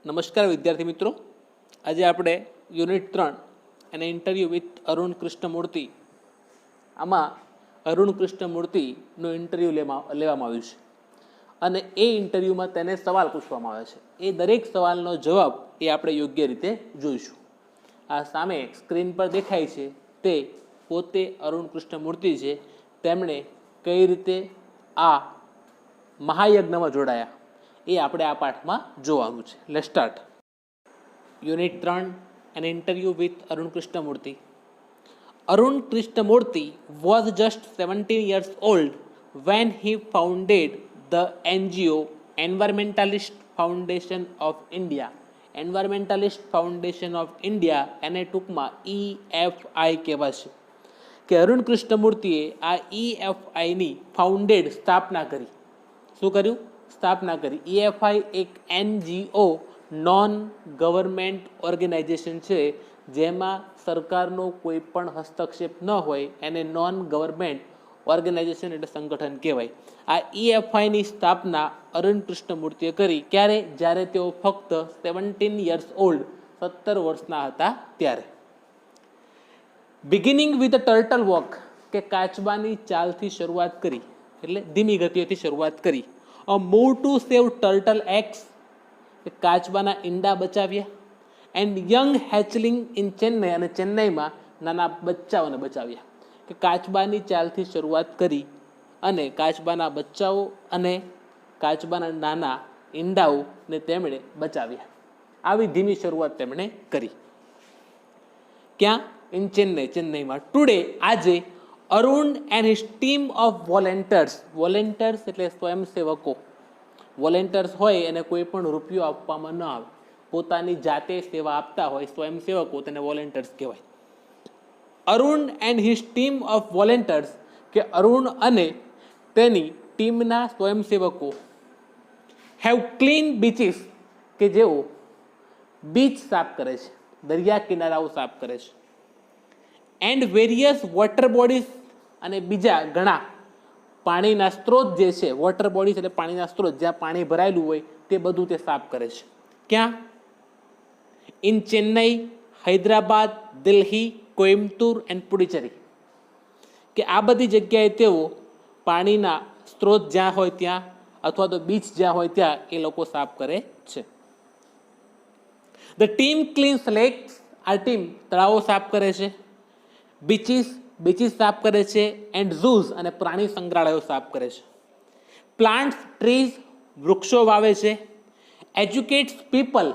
નમસ્કાર વિદ્યાર્થી મિત્રો, આજે આપણે યુનિટ 3 અને ઇન્ટરવ્યૂ વિથ અરુણ કૃષ્ણમૂર્તિ આમાં અરુણ કૃષ્ણમૂર્તિનું ઇન્ટરવ્યૂ લેવામાં આવ્યું છે અને એ ઇન્ટરવ્યૂમાં તેને સવાલ પૂછવામાં આવે છે. એ દરેક સવાલનો જવાબ એ આપણે યોગ્ય રીતે જોઈશું. આ સામે સ્ક્રીન પર દેખાય છે તે પોતે અરુણ કૃષ્ણમૂર્તિ છે. તેમણે કઈ રીતે આ મહાયજ્ઞમાં જોડાયા એ આપણે આ પાઠમાં જોવાનું છે. Let's start. Unit 3 an interview with Arun Krishnamurti. Arun Krishnamurti was just 17 years old when he founded the NGO Environmentalist Foundation of India. Environmentalist Foundation of India એને ટૂંકમાં EFI કહેવાશે કે અરુણ કૃષ્ણમૂર્તિએ આ EFIની ફાઉન્ડેડ સ્થાપના કરી. શું કર્યું? સ્થાપના કરી. EFI એક NGO નોન ગવર્મેન્ટ ઓર્ગેનાઇઝેશન છે જેમાં સરકારનો કોઈ પણ હસ્તક્ષેપ ન હોય એને નોન ગવર્મેન્ટ ઓર્ગેનાઇઝેશન એટલે સંગઠન કહેવાય. આ EFIની સ્થાપના અરુણ કૃષ્ણમૂર્તિએ કરી. ક્યારે? જ્યારે તેઓ ફક્ત 17 યર્સ ઓલ્ડ 17 વર્ષના હતા ત્યારે. Beginning with a turtle walk કે કાચબાની ચાલથી શરૂઆત કરી, એટલે ધીમી ગતિઓથી શરૂઆત કરી. અ move to save turtle x કે કાચબાના ઈંડા બચાવ્યા. એન્ડ યંગ હેચલિંગ ઇન ચેન્નઈ અને ચેન્નઈમાં નાના બચ્ચાઓને બચાવ્યા. કે કાચબાની ચાલથી શરૂઆત કરી અને કાચબાના બચ્ચાઓ અને કાચબાના નાના ઈંડાઓને તેમણે બચાવ્યા. આવી ધીમી શરૂઆત તેમણે કરી. ક્યાં? ઇન ચેન્નઈ, ચેન્નઈમાં. ટુડે, આજે, Arun and his team of volunteers. Volunteers એટલે સ્વયંસેવકો. વોલેન્ટર્સ હોય એને કોઈ પણ રૂપિયો આપવામાં ન આવે, પોતાની જાતે સેવા આપતા હોય સ્વયંસેવકો, તેને વોલેન્ટર્સ કહેવાય. Arun and his team of volunteers કે અરુણ અને તેની ટીમના સ્વયંસેવકો હેવ ક્લીન બીચીસ કે જેઓ બીચ સાફ કરે છે, દરિયા કિનારાઓ સાફ કરે છે. એન્ડ વેરિયસ વોટર બોડીઝ અને બીજા ઘણા પાણીના સ્ત્રોત જે છે, વોટર બોડીઝ એટલે પાણીના સ્ત્રોત, જ્યાં પાણી ભરાયેલું હોય તે બધું તે સાફ કરે છે. ક્યાં? In Chennai, Hyderabad, Delhi, Coimbatore and Puducherry. કે આ બધી જગ્યાએ તેઓ પાણીના સ્ત્રોત જ્યાં હોય ત્યાં અથવા તો બીચ જ્યાં હોય ત્યાં એ લોકો સાફ કરે છે. The team cleans lakes. આ ટીમ તળાવો સાફ કરે છે. બીચીસ સાફ કરે છે. એન્ડ ઝૂઝ અને પ્રાણી સંગ્રહાલયો સાફ કરે છે. પ્લાન્ટ્સ, ટ્રીઝ, વૃક્ષો વાવે છે. Educates people.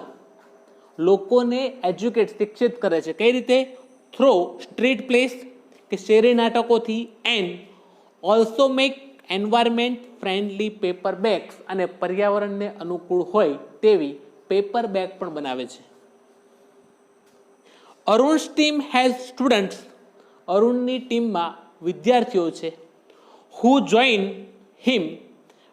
લોકોને એજ્યુકેટ, શિક્ષિત કરે છે. કઈ રીતે? થ્રો સ્ટ્રીટ પ્લેસ કે શેરી નાટકોથી. And also make environment friendly paper bags અને પર્યાવરણને અનુકૂળ હોય તેવી પેપર બેગ પણ બનાવે છે. Arun's team has students. અરુણની ટીમમાં વિદ્યાર્થીઓ છે. Who join him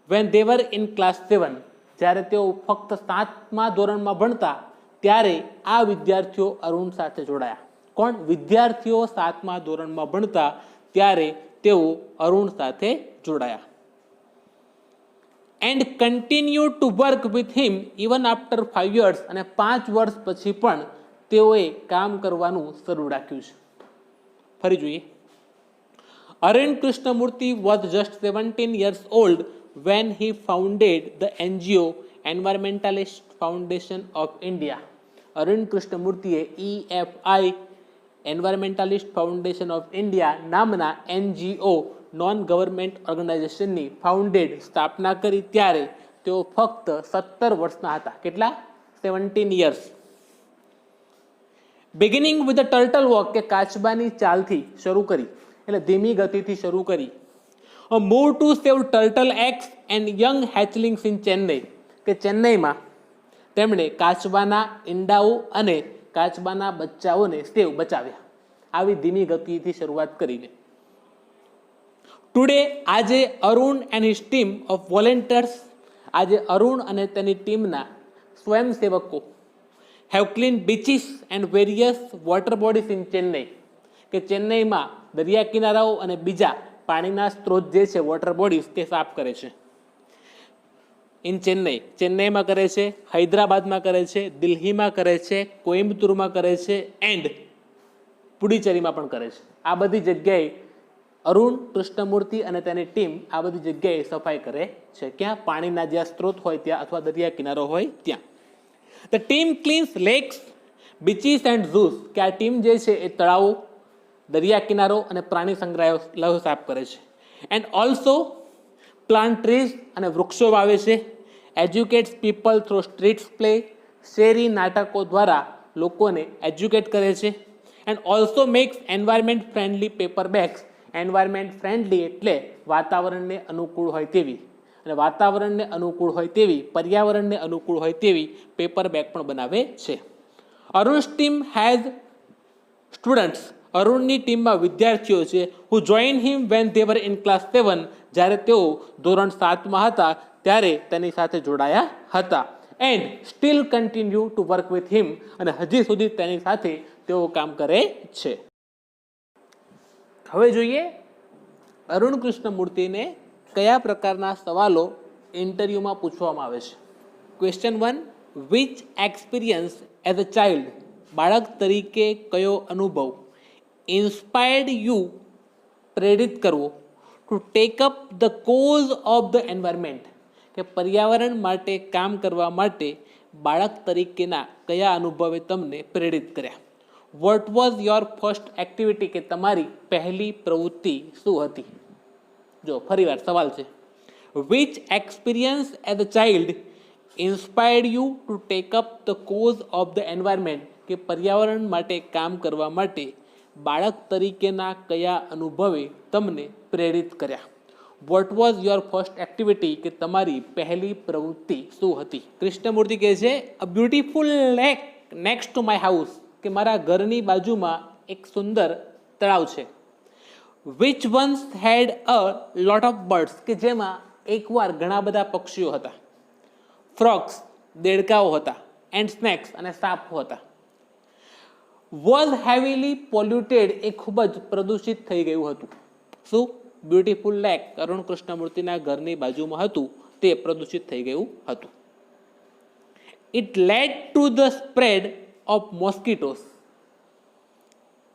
when they were in class 7. જ્યારે તેઓ ફક્ત 7મા ધોરણમાં ભણતા ત્યારે આ વિદ્યાર્થીઓ અરુણ સાથે જોડાયા. કોણ? વિદ્યાર્થીઓ 7મા ધોરણમાં ભણતા ત્યારે તેઓ અરુણ સાથે જોડાયા. And continue to work with him even after 5 years. અને 5 વર્ષ પછી પણ તેઓએ કામ કરવાનું શરૂ રાખ્યું છે. ફરી જોઈએ. Arun Krishnamurthy was just 17 years old when he founded the NGO Environmentalist Foundation of India. Arun કૃષ્ણમૂર્તિએ EFI Environmentalist Foundation of India નામના NGO નોન ગવર્મેન્ટ ઓર્ગેનાઇઝેશનની ફાઉન્ડેડ સ્થાપના કરી ત્યારે તેઓ ફક્ત 17 વર્ષના હતા. કેટલા? 17 years. Beginning with a turtle walk કે કાચબાની ચાલથી શરૂ કરી, એટલે ધીમી ગતિથી શરૂ કરી. Move to save turtle eggs and young hatchlings in Chennai. કે ચેન્નઈમાં તેમણે કાચબાના ઈંડાઓ અને કાચબાના બચ્ચાઓને બચાવ્યા. આવી ધીમી ગતિથી શરૂઆત કરીને. ટુડે, આજે, Arun and his team of volunteers. આજે અરુણ અને તેની ટીમના સ્વયંસેવકો have clean beaches and various water bodies in Chennai. કે ચેન્નઈમાં દરિયા કિનારાઓ અને બીજા પાણીના સ્ત્રોત જે છે, વોટર બોડીઝ, તે સાફ કરે છે. ઇન ચેન્નઈમાં કરે છે, હૈદરાબાદમાં કરે છે, દિલ્હીમાં કરે છે, કોઇમ્બતુરમાં કરે છે એન્ડ પુડુચેરીમાં પણ કરે છે. આ બધી જગ્યાએ અરુણ કૃષ્ણમૂર્તિ અને તેની ટીમ આ બધી જગ્યાએ સફાઈ કરે છે. ક્યાં? પાણીના જ્યાં સ્ત્રોત હોય ત્યાં અથવા દરિયા કિનારો હોય ત્યાં. The team cleans lakes, beaches and zoos, કે આ ટીમ જે છે એ તળાવો, દરિયા કિનારો અને પ્રાણી સંગ્રહાલયો સાફ કરે છે. એન્ડ ઓલ્સો પ્લાન્ટ ટ્રીઝ, અને વૃક્ષો વાવે છે. Educates people through streets play, શેરી નાટકો દ્વારા લોકોને એજ્યુકેટ કરે છે. And also makes environment friendly paper bags, environment friendly એટલે વાતાવરણને અનુકૂળ હોય તેવી, અને વાતાવરણને અનુકૂળ હોય તેવી, પર્યાવરણને અનુકૂળ હોય તેવી પેપર બેગ પણ બનાવે છે. અરુણ્સ ટીમ હેઝ સ્ટુડન્ટ્સ, અરુણની ટીમમાં વિદ્યાર્થીઓ છે. Who join him when they were in class 7, જ્યારે તેઓ ધોરણ 7માં હતા ત્યારે તેની સાથે જોડાયા હતા. And steel continue to work with him, અને હજી સુધી તેની સાથે તેઓ કામ કરે છે. હવે જોઈએ અરુણ કૃષ્ણમૂર્તિને કયા પ્રકારના સવાલો ઇન્ટરવ્યુમાં પૂછવામાં આવે છે. Question 1, which experience as a child, બાળક તરીકે કયો અનુભવ, ઇન્સ્પાયર્ડ યુ, પ્રેરિત કરવો, to take up the cause of the environment, કે પર્યાવરણ માટે કામ કરવા માટે બાળક તરીકેના કયા અનુભવે તમને પ્રેરિત કર્યા. What was your first activity, કે તમારી પહેલી પ્રવૃત્તિ શું હતી. જો ફરીવાર સવાલ છે, which experience as a child inspired you to take up the cause of the environment, કે પર્યાવરણ માટે કામ કરવા માટે બાળક તરીકેના કયા અનુભવે તમને પ્રેરિત કર્યા. What was your first activity, કે તમારી પહેલી પ્રવૃત્તિ શું હતી. કૃષ્ણમૂર્તિ કહે છે, a beautiful lake next to my house, કે મારા ઘરની બાજુમાં એક સુંદર તળાવ છે. Which once had a lot of birds, કે જેમાં એકવાર ઘણા બધા પક્ષીઓ હતા. ફ્રોગ્સ, દેડકાઓ હતા. એન્ડ સ્નેક્સ, અને સાપો હતા. વોઝ હેવીલી પોલ્યુટેડ, એ ખૂબ જ પ્રદૂષિત થઈ ગયું હતું. શું? બ્યુટીફુલ લેક અરુણ કૃષ્ણમૂર્તિના ઘરની બાજુમાં હતું તે પ્રદૂષિત થઈ ગયું હતું. It led to the spread of મોસ્કીટોસ,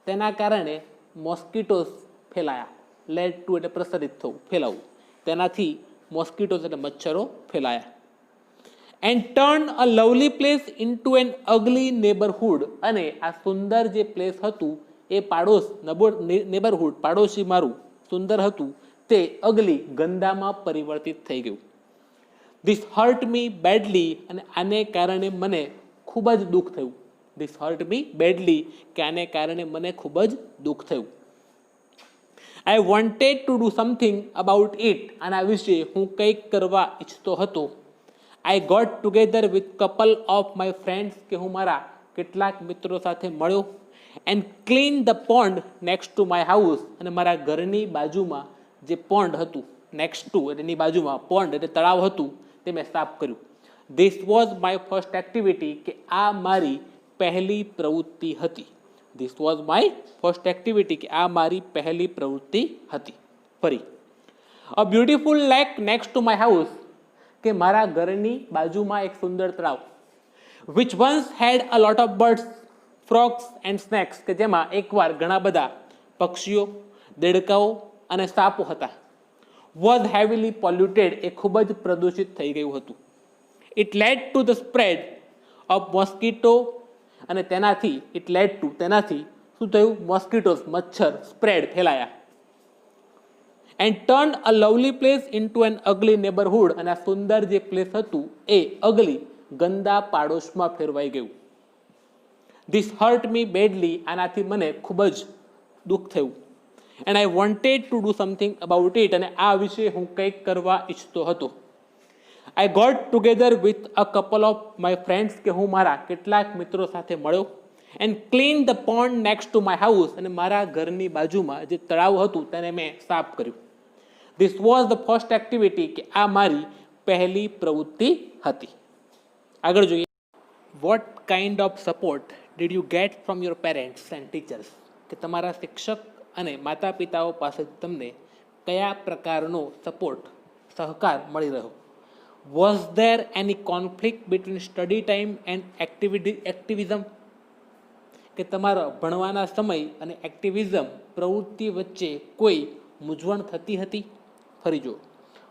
તેના કારણે મોસ્કીટોસ ફેલાયા. લેડ ટુ એટલે પ્રસરિત થવું, ફેલાવવું, તેનાથી મોસ્કીટોસ એટલે મચ્છરો ફેલાયા. And turn a lovely place into an ugly neighbourhood, અને આ સુંદર જે પ્લેસ હતું એ નેબરહુડ, પાડોશી મારું સુંદર હતું તે અગલી, ગંદામાં પરિવર્તિત થઈ ગયું. ધીસ હર્ટ મી બેડલી, અને આને કારણે મને ખૂબ જ દુઃખ થયું. ધીસ હર્ટ મી બેડલી, કે આને કારણે મને ખૂબ જ દુઃખ થયું. I wanted to do something about it, આના વિશે હું કંઈક કરવા ઈચ્છતો હતો. I got together with couple of my friends, કે હું મારા કેટલાક મિત્રો સાથે મળ્યો. And clean the pond next to my house, અને મારા ઘરની બાજુમાં જે પોન્ડ હતું, નેક્સ્ટ ટુ એની બાજુમાં પોન્ડ એટલે તળાવ હતું તે મેં સાફ કર્યું. This was my first activity, કે આ મારી પહેલી પ્રવૃત્તિ હતી. This was my first activity, કે આ મારી પહેલી પ્રવૃત્તિ હતી. ફરી, a beautiful lake next to my house, કે મારા ઘરની બાજુમાં એક સુંદર તળાવ. Which once had a lot of birds, frogs and snakes, કે જેમાં એકવાર ઘણા બધા પક્ષીઓ, દેડકાઓ અને સાપો હતા. વોઝ હેવીલી પોલ્યુટેડ, એ ખૂબ જ પ્રદૂષિત થઈ ગયું હતું. It led to the spread of mosquito, અને તેનાથી શું થયું? મોસ્કીટોસ, મચ્છર, સ્પ્રેડ, ફેલાયા. And turn a lovely place into an ugly neighbourhood, અને આ સુંદર જે પ્લેસ હતું એ અગલી, ગંદા પાડોશમાં ફેરવાઈ ગયું. ધીસ હર્ટ મી બેડલી, આનાથી મને ખૂબ જ દુઃખ થયું. And I wanted to do something about it, અને આ વિશે હું કંઈક કરવા ઈચ્છતો હતો. I got together with a couple of my friends, કે હું મારા કેટલાક મિત્રો સાથે મળ્યો. And clean the pond next to my house, અને મારા ઘરની બાજુમાં જે તળાવ હતું તેને મેં સાફ કર્યું. This was the first activity, કે આ મારી પહેલી પ્રવૃત્તિ હતી. આગળ જોઈએ, what kind of support did you get from your parents and teachers, કે તમારા શિક્ષક અને માતા પિતાઓ પાસે તમને કયા પ્રકારનો સપોર્ટ, સહકાર મળી રહ્યો. Was there any conflict between study time and activism, કે તમારા ભણવાના સમય અને એક્ટિવિઝમ પ્રવૃત્તિ વચ્ચે કોઈ મૂંઝવણ થતી હતી? ફરી જો,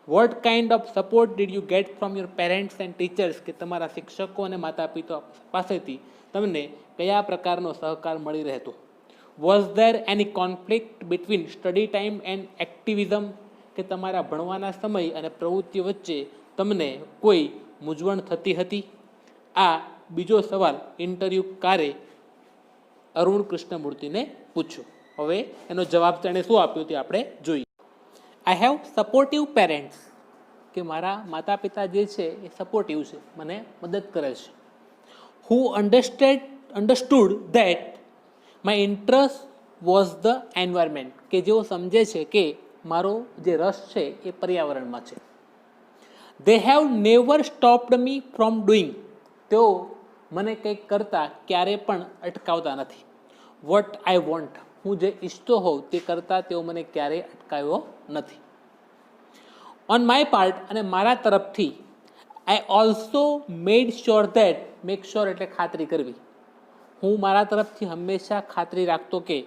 what kind of support did you get from your parents and teachers, કે તમારા શિક્ષકો અને માતા પિતા પાસેથી તમને કયા પ્રકારનો સહકાર મળી રહેતો? Was there any conflict between study time and activism, કે તમારા ભણવાના સમય અને પ્રવૃત્તિ વચ્ચે તમને કોઈ મૂંઝવણ થતી હતી? આ બીજો સવાલ ઇન્ટરવ્યુકારે અરુણ કૃષ્ણમૂર્તિને પૂછ્યો. હવે એનો જવાબ તેણે શું આપ્યો તે આપણે જોઈએ. આઈ હેવ સપોર્ટિવ પેરેન્ટ્સ, કે મારા માતા પિતા જે છે એ સપોર્ટિવ છે, મને મદદ કરે છે. Who understood that my interest was the environment, કે જેઓ સમજે છે કે મારો જે રસ છે એ પર્યાવરણમાં છે. They have never stopped me from doing, તેઓ મને કંઈક કરતાં ક્યારે પણ અટકાવતા નથી. વોટ આઈ વોન્ટ, હું જે ઈચ્છતો હોઉં તે કરતાં તેઓ મને ક્યારેય અટકાવ્યો નથી. ઓન માય પાર્ટ, અને મારા તરફથી, I also made sure that, make sure એટલે ખાતરી કરવી, હું મારા તરફથી હંમેશા ખાતરી રાખતો કે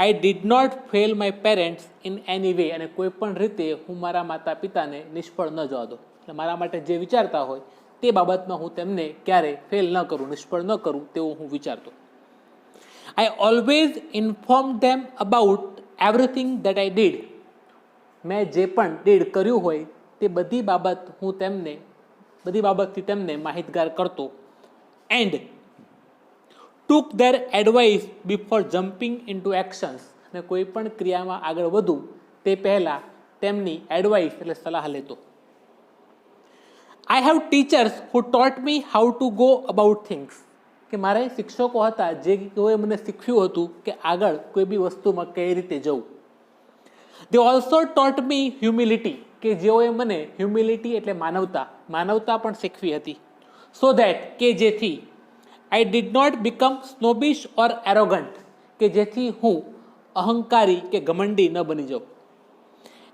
I did not fail my parents in any way, અને કોઈ પણ રીતે હું મારા માતા પિતાને નિષ્ફળ ન જવા દઉં. એટલે મારા માટે જે વિચારતા હોય તે બાબતમાં હું તેમને ક્યારે ફેલ ન કરું, નિષ્ફળ ન કરું તેવું હું વિચારતો. I always inform them about everything that I did, મેં જે પણ ડીડ કર્યું હોય તે બધી બાબતથી તેમને માહિતગાર કરતો. And took there advice before jumping into actions, અને કોઈ પણ ક્રિયામાં આગળ વધું તે પહેલાં તેમની એડવાઇસ એટલે સલાહ લેતો. I have teachers who taught me how to go about things, કે મારે શિક્ષકો હતા જેઓએ મને શીખ્યું હતું કે આગળ કોઈ બી વસ્તુમાં કઈ રીતે જવું. They also taught me humility, કે જેઓએ મને હ્યુમિલિટી એટલે માનવતા પણ શીખવી હતી. સો ધેટ, કે જેથી I did not become snobbish or arrogant, કે જેથી હું અહંકારી કે ઘમંડી ન બની જાઉં.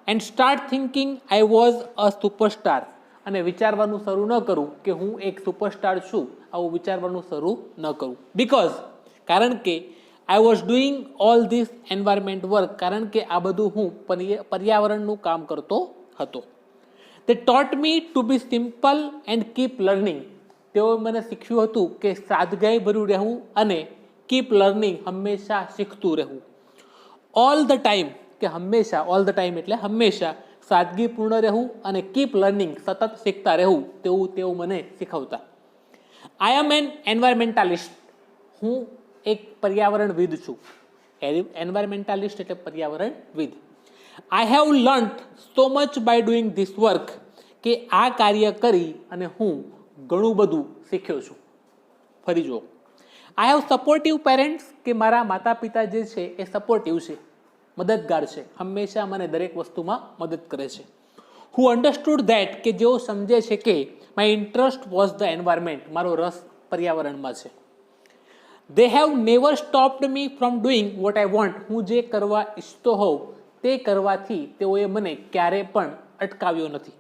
And start thinking I was a superstar, અને વિચારવાનું શરૂ ન કરું કે હું એક સુપરસ્ટાર છું, આવું વિચારવાનું શરૂ ન કરું. બીકોઝ, કારણ કે I was doing all this environment work, કારણ કે આ બધું હું પર્યાવરણનું કામ કરતો હતો. તે taught me to be simple and keep learning, તેઓએ મને શીખ્યું હતું કે સાદગાઈભર્યું રહેવું અને કીપ લર્નિંગ હંમેશા શીખતું રહેવું. ઓલ ધ ટાઈમ, કે હંમેશા, ઓલ ધ ટાઈમ એટલે હંમેશા સાદગીપૂર્ણ રહેવું અને કીપ લર્નિંગ સતત શીખતા રહેવું તેવું તેઓ મને શીખવતા. આઈ એમ એન એન્વાયરમેન્ટાલિસ્ટ, હું એક પર્યાવરણવિદ છું. એન્વાયરમેન્ટાલિસ્ટ એટલે પર્યાવરણવિદ. I have learnt so much by doing this work, કે આ કાર્ય કરી અને હું ઘણું બધું શીખ્યો છું. ફરી જુઓ, આઈ હેવ સપોર્ટિવ પેરેન્ટ્સ, કે મારા માતા પિતા જે છે એ સપોર્ટિવ છે, મદદગાર છે, હંમેશા મને દરેક વસ્તુમાં મદદ કરે છે. હુ અન્ડરસ્ટુડ ધેટ, કે જેઓ સમજે છે કે my interest was the environment, મારો રસ પર્યાવરણમાં છે. They have never stopped me from doing what I want, હું જે કરવા ઈચ્છતો હોઉં તે કરવાથી તેઓએ મને ક્યારે પણ અટકાવ્યો નથી.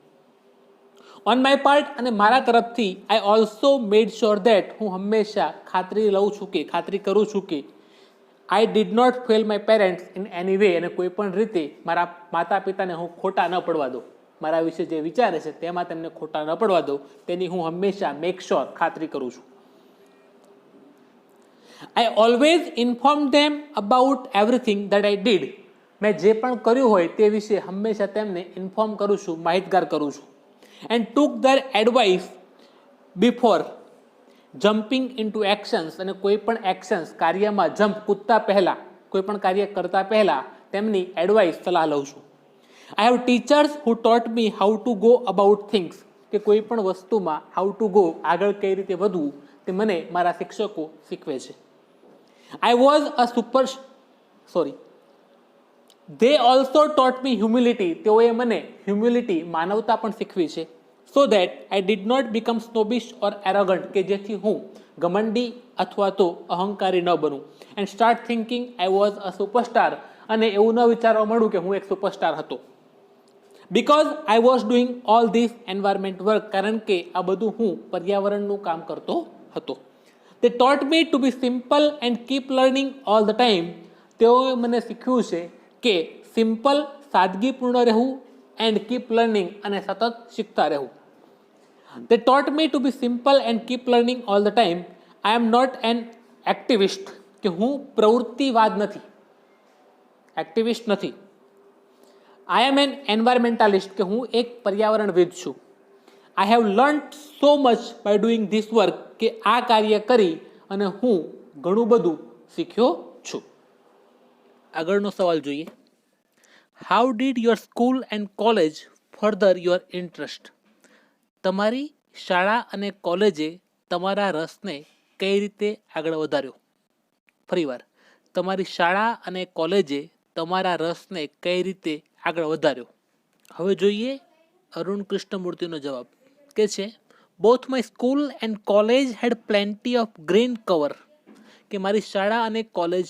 ઓન માય પાર્ટ, અને મારા તરફથી, I also made sure that, હું હંમેશા ખાતરી કરું છું કે I did not fail my parents in any way, અને કોઈ પણ રીતે મારા માતા પિતાને હું ખોટા ન પડવા દઉં, મારા વિશે જે વિચારે છે તેમાં તેમને ખોટા ન પડવા દઉં તેની હું હંમેશા મેક શ્યોર ખાતરી કરું છું. I always inform them about everything that I did, મેં જે પણ કર્યું હોય તે વિશે હંમેશા તેમને ઇન્ફોર્મ કરું છું, માહિતગાર કરું છું. And took there advice before jumping into actions, અને કોઈ પણ એક્શન્સ કાર્યમાં કૂદતા પહેલાં, કોઈ પણ કાર્ય કરતા પહેલાં તેમની એડવાઇસ સલાહ લઉં છું. I have teachers who taught me how to go about things, કે કોઈ પણ વસ્તુમાં હાઉ ટુ ગો આગળ કઈ રીતે વધવું તે મને મારા શિક્ષકો શીખવે છે. I was they also taught me humility, તેઓએ મને હ્યુમિલિટી માનવતા પણ શીખવી છે. So that I did not become snobbish or arrogant, કે જેથી હું ઘમંડી અથવા તો અહંકારી ન બનું. And start thinking I was a superstar, અને એવું ન વિચારવા મળ્યું કે હું એક સુપરસ્ટાર હતો. because I was doing all this environment work, કારણ કે આ બધું હું પર્યાવરણનું કામ કરતો હતો. They taught me to be simple and keep learning all the time. તેઓએ મને શીખ્યું છે કે સિમ્પલ, સાદગીપૂર્ણ રહેવું, and keep learning અને સતત શીખતા રહેવું. They taught me to be simple and keep learning all the time. I am not an activist, કે હું પ્રવૃત્તિવાદ નથી, એક્ટિવિસ્ટ નથી. I am an environmentalist, કે હું એક પર્યાવરણવિદ છું. I have learned so much by doing this work, કે આ કાર્ય કરી અને હું ઘણું બધું શીખ્યો છું. આગળનો સવાલ જોઈએ. How did your school and college further your interest? તમારી શાળા અને કોલેજે તમારા રસને કઈ રીતે આગળ વધાર્યો? ફરીવાર, તમારી શાળા અને કોલેજે તમારા રસને કઈ રીતે આગળ વધાર્યો? હવે જોઈએ અરુણ કૃષ્ણમૂર્તિનો જવાબ, કે છે both my school and college had plenty of green cover, કે મારી શાળા અને કોલેજ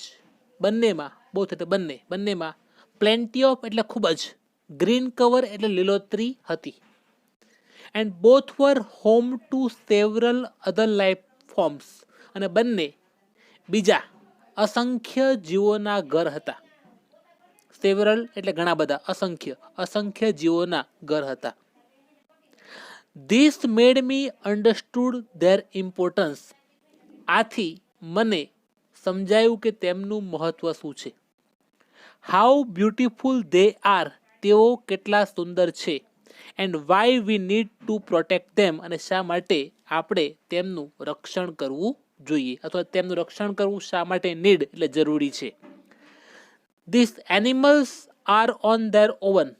બંનેમાં, બોથ એટલે બંનેમાં પ્લેન્ટી ઓફ એટલે ખૂબ જ, ગ્રીન કવર એટલે લીલોતરી હતી. And both were home to several other life forms, અને બંને બીજા અસંખ્ય જીવોના ઘર હતા. સેવરલ એટલે ઘણા બધા, અસંખ્ય જીવોના ઘર હતા. This made me understood there importance, આથી મને સમજાયું કે તેમનું મહત્વ શું છે. હાઉ બ્યુટીફુલ દે આર, તેઓ કેટલા સુંદર છે. And why we need to protect them, અને શા માટે આપણે તેમનું રક્ષણ કરવું જોઈએ, અથવા તેમનું રક્ષણ કરવું શા માટે નીડ એટલે જરૂરી છે. This animals are on there oven,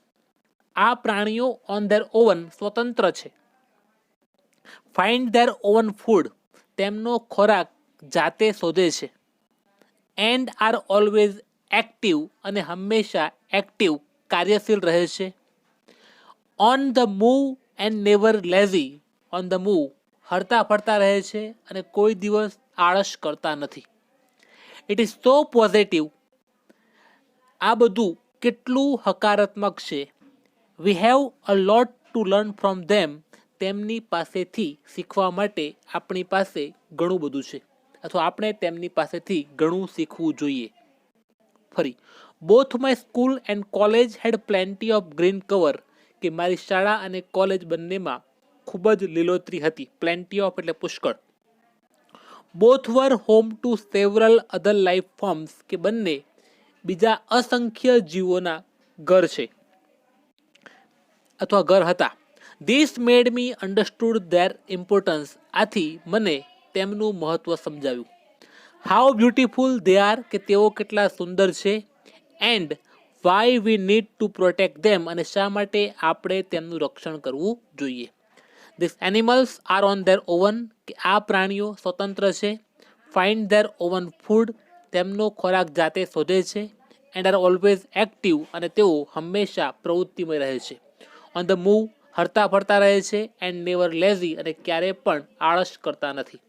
આ પ્રાણીઓ ઓન ધેર ઓવન સ્વતંત્ર છે. ફાઇન્ડ ધેર ઓવન ફૂડ, તેમનો ખોરાક જાતે શોધે છે. એન્ડ આર ઓલવેઝ એક્ટિવ, અને હંમેશા એક્ટિવ કાર્યશીલ રહે છે. On the move and never lazy, on the move હરતા ફરતા રહે છે અને કોઈ દિવસ આળસ કરતા નથી. ઇટ ઇઝ સો પોઝિટિવ, આ બધું કેટલું હકારાત્મક છે. We have a lot to learn from them, તેમની પાસેથી શીખવા માટે આપણી પાસે ઘણું બધું છે, અથવા આપણે તેમની પાસેથી ઘણું શીખવું જોઈએ. ફરી, both my school and college had plenty of green cover, કે મારી શાળા અને કોલેજ બંનેમાં ખૂબ જ લીલોતરી હતી. પ્લેન્ટી ઓફ એટલે પુષ્કળ. Both were home to several other life forms, કે બંને બીજા અસંખ્ય જીવોના ઘર છે અથવા ઘર હતા. This made me understood there importance, આથી મને તેમનું મહત્વ સમજાવ્યું. હાઉ બ્યુટીફુલ દે આર, કે તેઓ કેટલા સુંદર છે. And why we need to protect them, અને શા માટે આપણે તેમનું રક્ષણ કરવું જોઈએ. This animals are on there oven, કે આ પ્રાણીઓ સ્વતંત્ર છે. ફાઇન્ડ ધેર ઓવન ફૂડ, તેમનો ખોરાક જાતે શોધે છે. એન્ડ આર ઓલવેઝ એક્ટિવ, અને તેઓ હંમેશા પ્રવૃત્તિમય રહે છે. ઓન ધ મૂવ હરતા ફરતા રહે છે. એન્ડ નેવર લેઝી, અને ક્યારેય પણ આળસ કરતા નથી.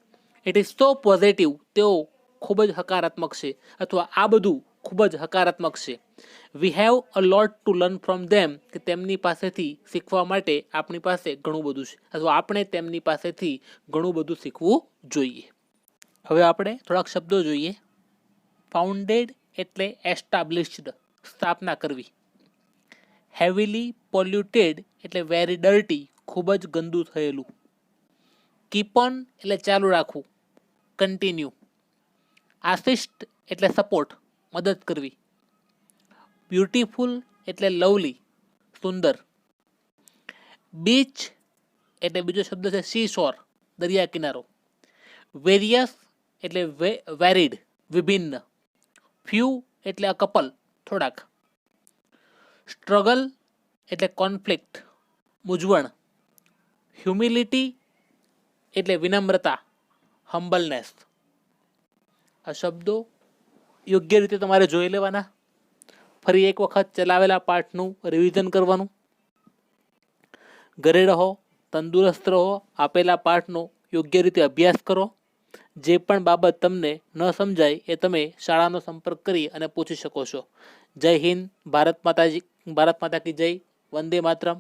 ઇટ ઇઝ સો પોઝિટિવ, તેઓ ખૂબ જ હકારાત્મક છે, અથવા આ બધું ખૂબ જ હકારાત્મક છે. We have a lot to learn from them, કે તેમની પાસેથી શીખવા માટે આપણી પાસે ઘણું બધું છે, અથવા આપણે તેમની પાસેથી ઘણું બધું શીખવું જોઈએ. હવે આપણે થોડાક શબ્દો જોઈએ. ફાઉન્ડેડ એટલે એસ્ટાબ્લિશ્ડ, સ્થાપના કરવી. હેવીલી પોલ્યુટેડ એટલે વેરી ડર્ટી, ખૂબ જ ગંદુ થયેલું. કીપ ઓન એટલે ચાલુ રાખવું, કન્ટિન્યુ. આસિસ્ટ એટલે સપોર્ટ, મદદ કરવી. બ્યુટીફુલ એટલે લવલી, સુંદર. બીચ એટલે બીજો શબ્દ છે સી શોર, દરિયા કિનારો. વેરિયસ એટલે વેરીડ, વિભિન્ન. ફ્યુ એટલે અ કપલ, થોડાક. સ્ટ્રગલ એટલે કોન્ફ્લિક્ટ, મૂંઝવણ. હ્યુમિલિટી એટલે વિનમ્રતા, હમ્બલનેસ. આ શબ્દો યોગ્ય રીતે તમારે જોઈ લેવાના. ફરી એક વખત ચલાવેલા પાઠનું રિવિઝન કરવાનું. ઘરે રહો, તંદુરસ્ત રહો, આપેલા પાઠનો યોગ્ય રીતે અભ્યાસ કરો. જે પણ બાબત તમને ન સમજાય એ તમે શાળાનો સંપર્ક કરી અને પૂછી શકો છો. જય હિન્દ, ભારત માતા કી જય, વંદે માતરમ.